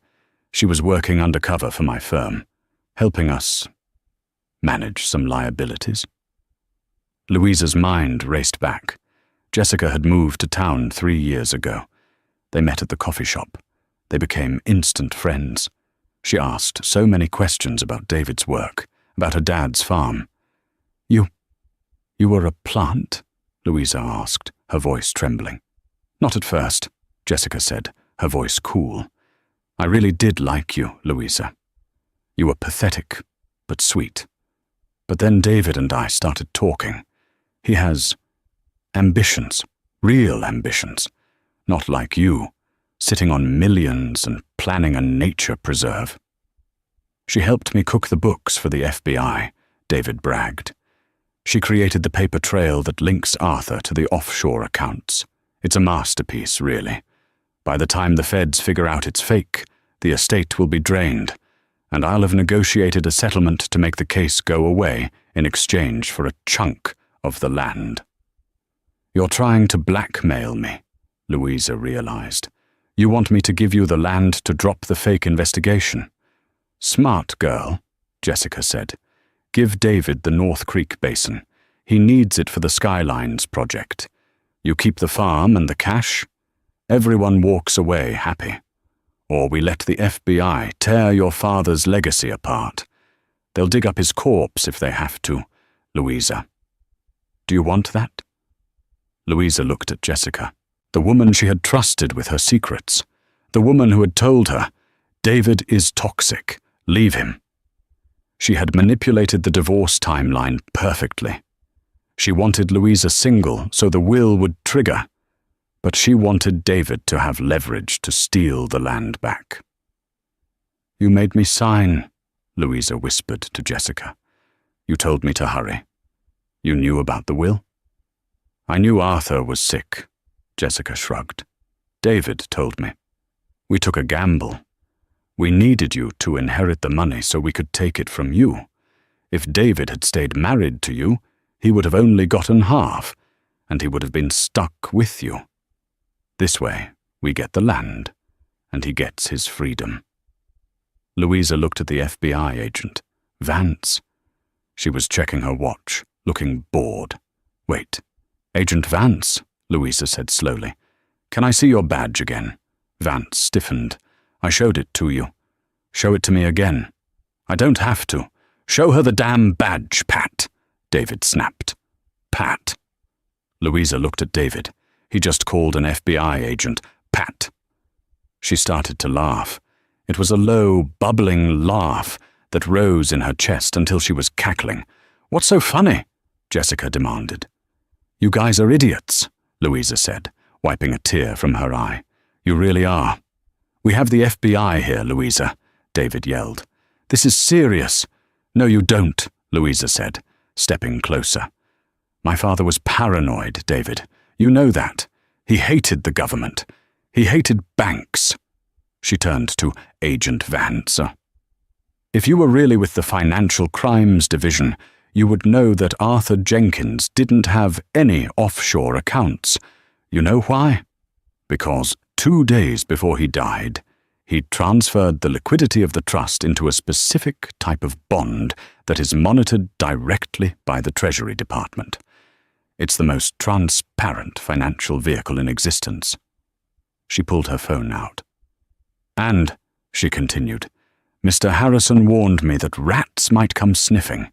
She was working undercover for my firm, helping us manage some liabilities." Louisa's mind raced back. Jessica had moved to town 3 years ago. They met at the coffee shop. They became instant friends. She asked so many questions about David's work, about her dad's farm. You were a plant?" Louisa asked, her voice trembling. "Not at first," Jessica said, her voice cool. "I really did like you, Louisa. You were pathetic, but sweet. But then David and I started talking. He has ambitions, real ambitions, not like you, sitting on millions and planning a nature preserve." "She helped me cook the books for the FBI," David bragged. "She created the paper trail that links Arthur to the offshore accounts. It's a masterpiece, really. By the time the feds figure out it's fake, the estate will be drained, and I'll have negotiated a settlement to make the case go away in exchange for a chunk of the land." "You're trying to blackmail me," Louisa realized. "You want me to give you the land to drop the fake investigation." "Smart girl," Jessica said. "Give David the North Creek Basin. He needs it for the Skylines project. You keep the farm and the cash. Everyone walks away happy. Or we let the FBI tear your father's legacy apart. They'll dig up his corpse if they have to, Louisa. Do you want that?" Louisa looked at Jessica, the woman she had trusted with her secrets, the woman who had told her, "David is toxic, leave him." She had manipulated the divorce timeline perfectly. She wanted Louisa single so the will would trigger, but she wanted David to have leverage to steal the land back. "You made me sign," Louisa whispered to Jessica. "You told me to hurry. You knew about the will?" "I knew Arthur was sick," Jessica shrugged. "David told me. We took a gamble. We needed you to inherit the money so we could take it from you. If David had stayed married to you, he would have only gotten half, and he would have been stuck with you. This way, we get the land, and he gets his freedom." Louisa looked at the FBI agent, Vance. She was checking her watch, looking bored. Wait, Agent Vance, Louisa said slowly. Can I see your badge again? Vance stiffened. I showed it to you. Show it to me again. I don't have to. Show her the damn badge, Pat, David snapped. Pat. Louisa looked at David. He just called an FBI agent Pat. She started to laugh. It was a low, bubbling laugh that rose in her chest until she was cackling. What's so funny? Jessica demanded. You guys are idiots, Louisa said, wiping a tear from her eye. You really are. We have the FBI here, Louisa, David yelled. This is serious. No, you don't, Louisa said, stepping closer. My father was paranoid, David. You know that. He hated the government. He hated banks. She turned to Agent Vance. If you were really with the Financial Crimes Division, you would know that Arthur Jenkins didn't have any offshore accounts. You know why? Because 2 days before he died, he transferred the liquidity of the trust into a specific type of bond that is monitored directly by the Treasury Department. It's the most transparent financial vehicle in existence. She pulled her phone out. And, she continued, Mr. Harrison warned me that rats might come sniffing.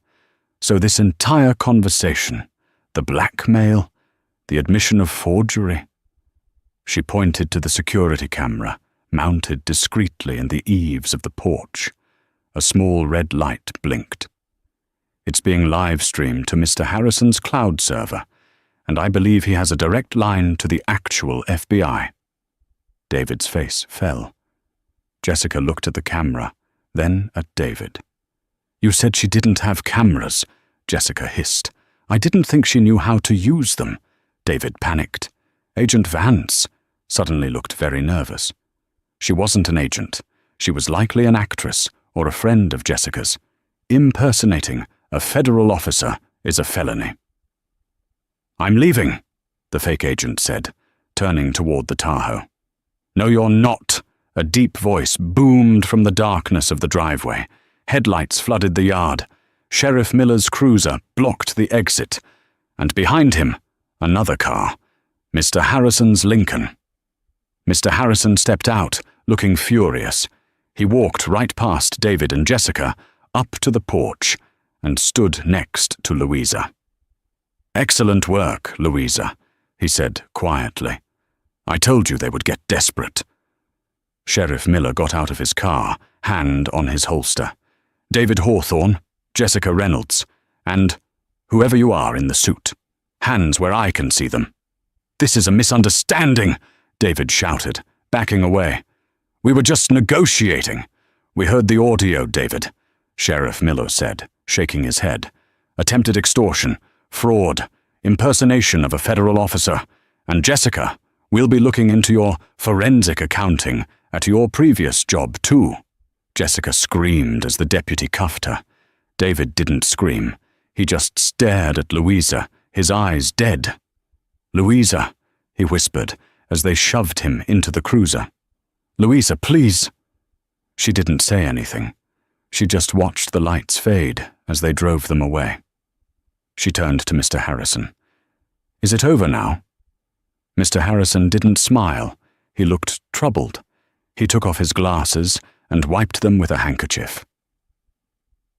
So this entire conversation, the blackmail, the admission of forgery. She pointed to the security camera, mounted discreetly in the eaves of the porch. A small red light blinked. It's being live-streamed to Mr. Harrison's cloud server, and I believe he has a direct line to the actual FBI. David's face fell. Jessica looked at the camera, then at David. You said she didn't have cameras, Jessica hissed. I didn't think she knew how to use them. David panicked. Agent Vance suddenly looked very nervous. She wasn't an agent. She was likely an actress or a friend of Jessica's. Impersonating a federal officer is a felony. I'm leaving, the fake agent said, turning toward the Tahoe. No, you're not. A deep voice boomed from the darkness of the driveway. Headlights flooded the yard. Sheriff Miller's cruiser blocked the exit. And behind him, another car. Mr. Harrison's Lincoln. Mr. Harrison stepped out, looking furious. He walked right past David and Jessica, up to the porch, and stood next to Louisa. Excellent work, Louisa, he said quietly. I told you they would get desperate. Sheriff Miller got out of his car, hand on his holster. David Hawthorne, Jessica Reynolds, and whoever you are in the suit. Hands where I can see them. This is a misunderstanding, David shouted, backing away. We were just negotiating. We heard the audio, David, Sheriff Miller said, shaking his head. Attempted extortion, fraud, impersonation of a federal officer, and Jessica, we'll be looking into your forensic accounting at your previous job, too. Jessica screamed as the deputy cuffed her. David didn't scream. He just stared at Louisa, his eyes dead. Louisa, he whispered as they shoved him into the cruiser. Louisa, please. She didn't say anything. She just watched the lights fade as they drove them away. She turned to Mr. Harrison. Is it over now? Mr. Harrison didn't smile. He looked troubled. He took off his glasses and wiped them with a handkerchief.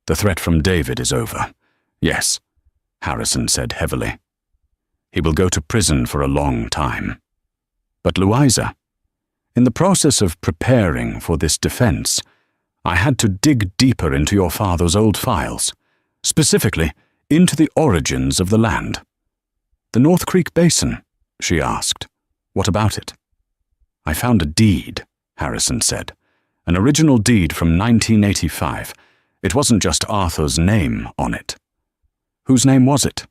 The threat from David is over. Yes, Harrison said heavily. He will go to prison for a long time. But Louisa, in the process of preparing for this defense, I had to dig deeper into your father's old files, specifically into the origins of the land. The North Creek Basin, she asked. What about it? I found a deed, Harrison said. An original deed from 1985. It wasn't just Arthur's name on it. Whose name was it?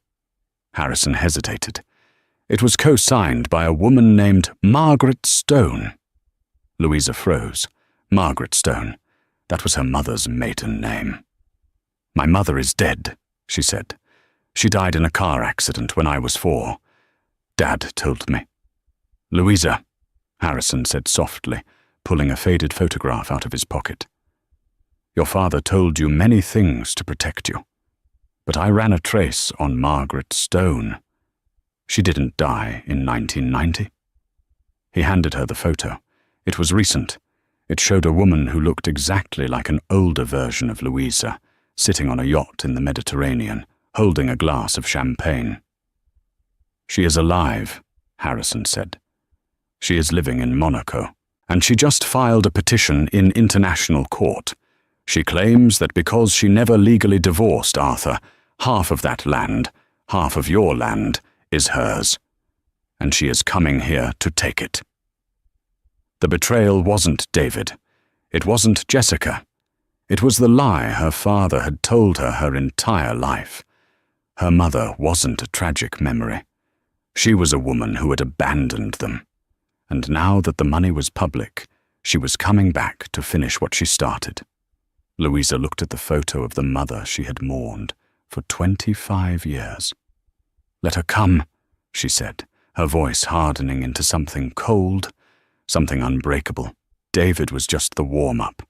Harrison hesitated. It was co-signed by a woman named Margaret Stone. Louisa froze. Margaret Stone. That was her mother's maiden name. My mother is dead, she said. She died in a car accident when I was 4. Dad told me. Louisa, Harrison said softly, pulling a faded photograph out of his pocket. Your father told you many things to protect you, but I ran a trace on Margaret Stone. She didn't die in 1990. He handed her the photo. It was recent. It showed a woman who looked exactly like an older version of Louisa, sitting on a yacht in the Mediterranean, holding a glass of champagne. "She is alive," Harrison said. "She is living in Monaco, and she just filed a petition in international court. She claims that because she never legally divorced Arthur, half of that land, half of your land, is hers, and she is coming here to take it." The betrayal wasn't David. It wasn't Jessica. It was the lie her father had told her entire life. Her mother wasn't a tragic memory. She was a woman who had abandoned them. And now that the money was public, she was coming back to finish what she started. Louisa looked at the photo of the mother she had mourned for 25 years. "Let her come," she said, her voice hardening into something cold, something unbreakable. David was just the warm-up.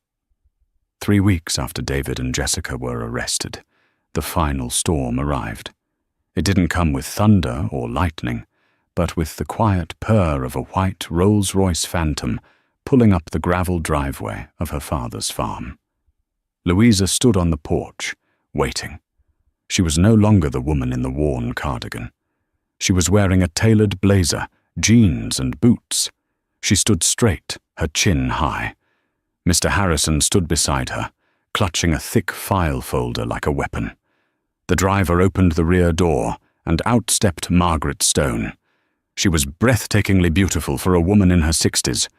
3 weeks after David and Jessica were arrested, the final storm arrived. It didn't come with thunder or lightning, but with the quiet purr of a white Rolls-Royce Phantom pulling up the gravel driveway of her father's farm. Louisa stood on the porch, waiting. She was no longer the woman in the worn cardigan. She was wearing a tailored blazer, jeans and boots. She stood straight, her chin high. Mr. Harrison stood beside her, clutching a thick file folder like a weapon. The driver opened the rear door, and out stepped Margaret Stone. She was breathtakingly beautiful for a woman in her 60s.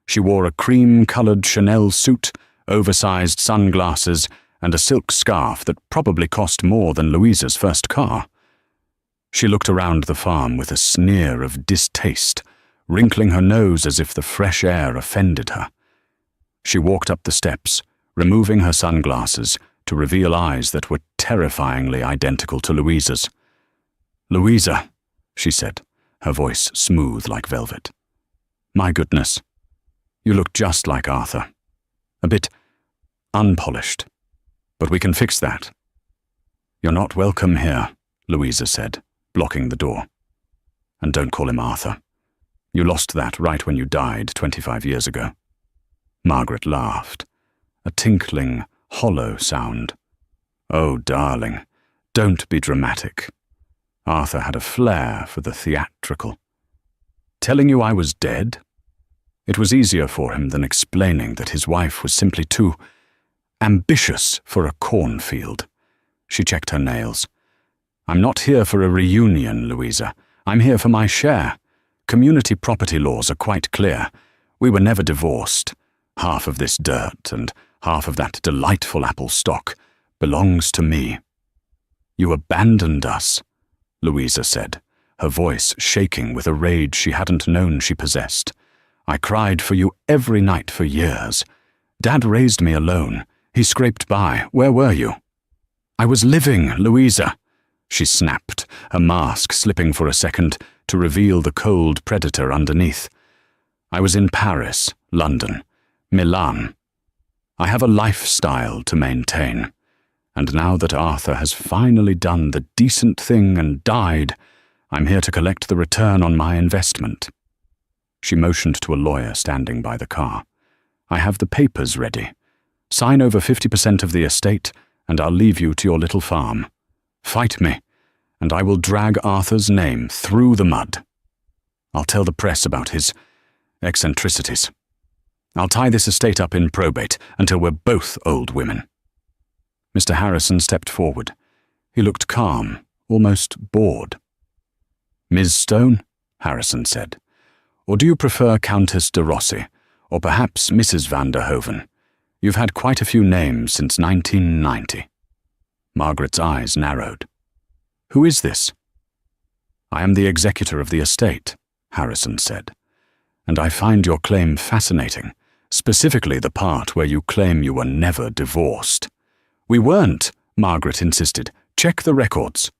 She wore a cream-colored Chanel suit, oversized sunglasses, and a silk scarf that probably cost more than Louisa's first car. She looked around the farm with a sneer of distaste, wrinkling her nose as if the fresh air offended her. She walked up the steps, removing her sunglasses to reveal eyes that were terrifyingly identical to Louisa's. "Louisa," she said, her voice smooth like velvet. "My goodness, you look just like Arthur. A bit unpolished. But we can fix that." "You're not welcome here," Louisa said, blocking the door. "And don't call him Arthur. You lost that right when you died 25 years ago." Margaret laughed, a tinkling, hollow sound. "Oh, darling, don't be dramatic. Arthur had a flair for the theatrical. Telling you I was dead? It was easier for him than explaining that his wife was simply too ambitious for a cornfield." She checked her nails. "I'm not here for a reunion, Louisa. I'm here for my share. Community property laws are quite clear. We were never divorced. Half of this dirt and half of that delightful apple stock belongs to me." "You abandoned us," Louisa said, her voice shaking with a rage she hadn't known she possessed. "I cried for you every night for years. Dad raised me alone. He scraped by. Where were you?" "I was living, Louisa," she snapped, her mask slipping for a second to reveal the cold predator underneath. "I was in Paris, London, Milan. I have a lifestyle to maintain, and now that Arthur has finally done the decent thing and died, I'm here to collect the return on my investment." She motioned to a lawyer standing by the car. "I have the papers ready. Sign over 50% of the estate, and I'll leave you to your little farm. Fight me, and I will drag Arthur's name through the mud. I'll tell the press about his eccentricities. I'll tie this estate up in probate until we're both old women." Mr. Harrison stepped forward. He looked calm, almost bored. "Ms. Stone," Harrison said, "or do you prefer Countess de Rossi, or perhaps Mrs. van der Hoven? You've had quite a few names since 1990. Margaret's eyes narrowed. "Who is this?" "I am the executor of the estate," Harrison said, "and I find your claim fascinating, specifically the part where you claim you were never divorced." "We weren't," Margaret insisted. "Check the records."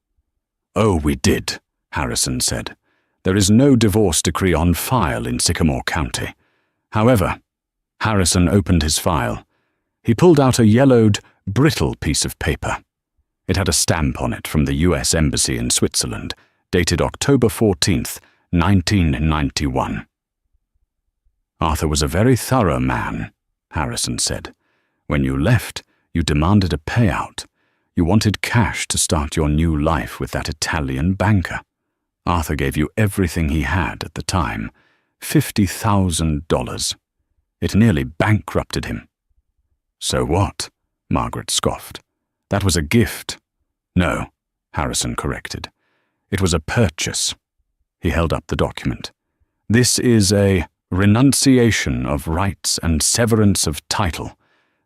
"Oh, we did," Harrison said. "There is no divorce decree on file in Sycamore County. However," Harrison opened his file. He pulled out a yellowed, brittle piece of paper. It had a stamp on it from the U.S. Embassy in Switzerland, dated October 14th, 1991. Arthur was a very thorough man, Harrison said. When you left, you demanded a payout. You wanted cash to start your new life with that Italian banker. Arthur gave you everything he had at the time, $50,000. It nearly bankrupted him. So what? Margaret scoffed. That was a gift. No, Harrison corrected. It was a purchase. He held up the document. This is a renunciation of rights and severance of title,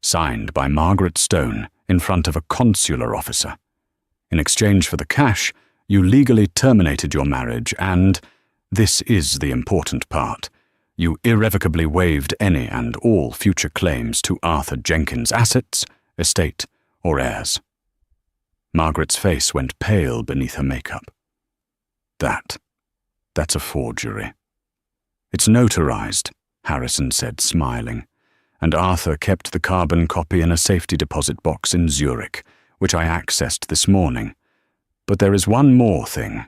signed by Margaret Stone in front of a consular officer. In exchange for the cash, you legally terminated your marriage and, this is the important part, you irrevocably waived any and all future claims to Arthur Jenkins' assets, estate, or heirs. Margaret's face went pale beneath her makeup. That's a forgery. It's notarized, Harrison said, smiling, and Arthur kept the carbon copy in a safety deposit box in Zurich, which I accessed this morning. But there is one more thing.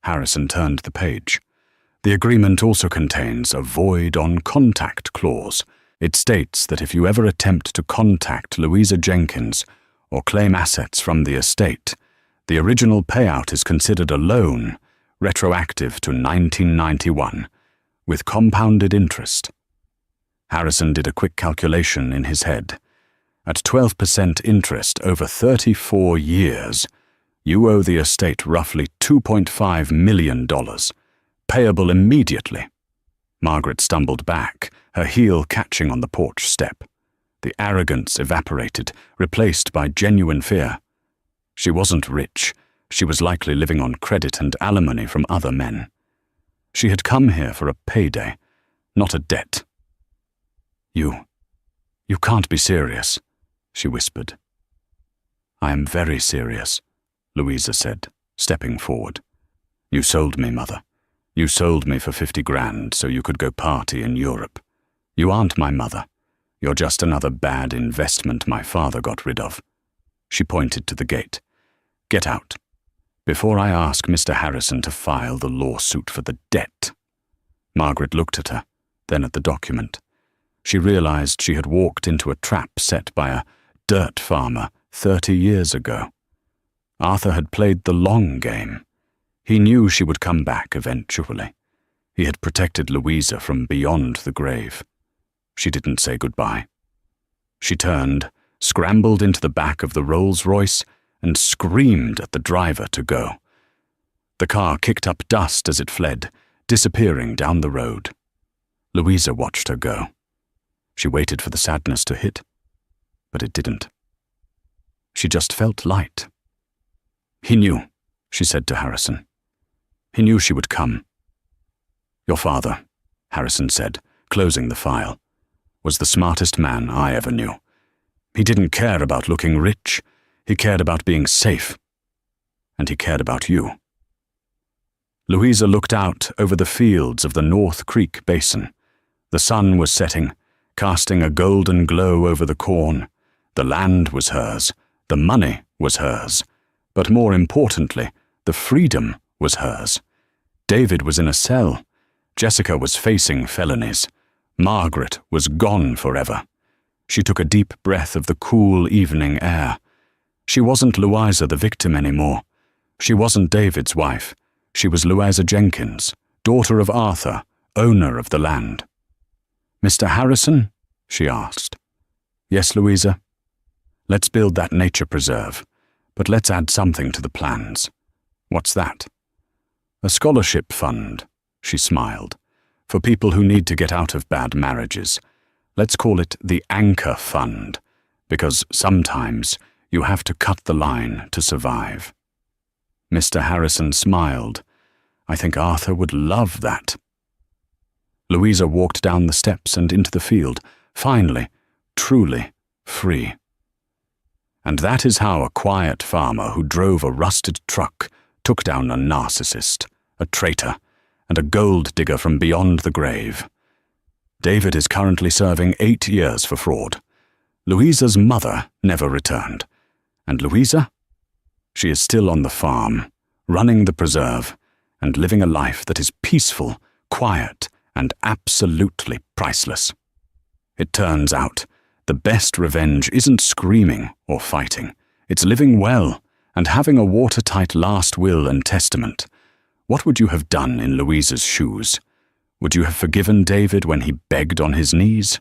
Harrison turned the page. The agreement also contains a void on contact clause. It states that if you ever attempt to contact Louisa Jenkins or claim assets from the estate, the original payout is considered a loan, retroactive to 1991, with compounded interest. Harrison did a quick calculation in his head. At 12% interest over 34 years, you owe the estate roughly $2.5 million, payable immediately. Margaret stumbled back, her heel catching on the porch step. The arrogance evaporated, replaced by genuine fear. She wasn't rich. She was likely living on credit and alimony from other men. She had come here for a payday, not a debt. You can't be serious, she whispered. I am very serious, Louisa said, stepping forward. You sold me, Mother. You sold me for 50 grand so you could go party in Europe. You aren't my mother. You're just another bad investment my father got rid of. She pointed to the gate. Get out, before I ask Mr. Harrison to file the lawsuit for the debt. Margaret looked at her, then at the document. She realized she had walked into a trap set by a dirt farmer 30 years ago. Arthur had played the long game. He knew she would come back eventually. He had protected Louisa from beyond the grave. She didn't say goodbye. She turned, scrambled into the back of the Rolls-Royce, and screamed at the driver to go. The car kicked up dust as it fled, disappearing down the road. Louisa watched her go. She waited for the sadness to hit, but it didn't. She just felt light. He knew, she said to Harrison. He knew she would come. Your father, Harrison said, closing the file, was the smartest man I ever knew. He didn't care about looking rich. He cared about being safe. And he cared about you. Louisa looked out over the fields of the North Creek Basin. The sun was setting, casting a golden glow over the corn. The land was hers. The money was hers. But more importantly, the freedom was hers. David was in a cell. Jessica was facing felonies. Margaret was gone forever. She took a deep breath of the cool evening air. She wasn't Louisa the victim anymore. She wasn't David's wife. She was Louisa Jenkins, daughter of Arthur, owner of the land. Mr. Harrison? She asked. Yes, Louisa. Let's build that nature preserve, but let's add something to the plans. What's that? A scholarship fund, she smiled, for people who need to get out of bad marriages. Let's call it the Anchor Fund, because sometimes you have to cut the line to survive. Mr. Harrison smiled. I think Arthur would love that. Louisa walked down the steps and into the field, finally, truly free. And that is how a quiet farmer who drove a rusted truck took down a narcissist, a traitor, and a gold digger from beyond the grave. David is currently serving 8 years for fraud. Louisa's mother never returned. And Louisa? She is still on the farm, running the preserve, and living a life that is peaceful, quiet, and absolutely priceless. It turns out, the best revenge isn't screaming or fighting. It's living well and having a watertight last will and testament. What would you have done in Louisa's shoes? Would you have forgiven David when he begged on his knees?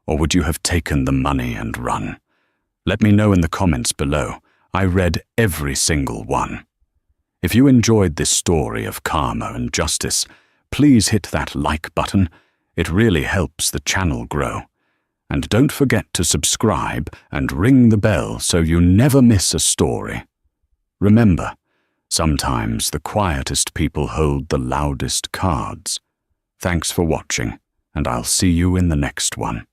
Or would you have taken the money and run? Let me know in the comments below. I read every single one. If you enjoyed this story of karma and justice, please hit that like button. It really helps the channel grow. And don't forget to subscribe and ring the bell so you never miss a story. Remember, sometimes the quietest people hold the loudest cards. Thanks for watching, and I'll see you in the next one.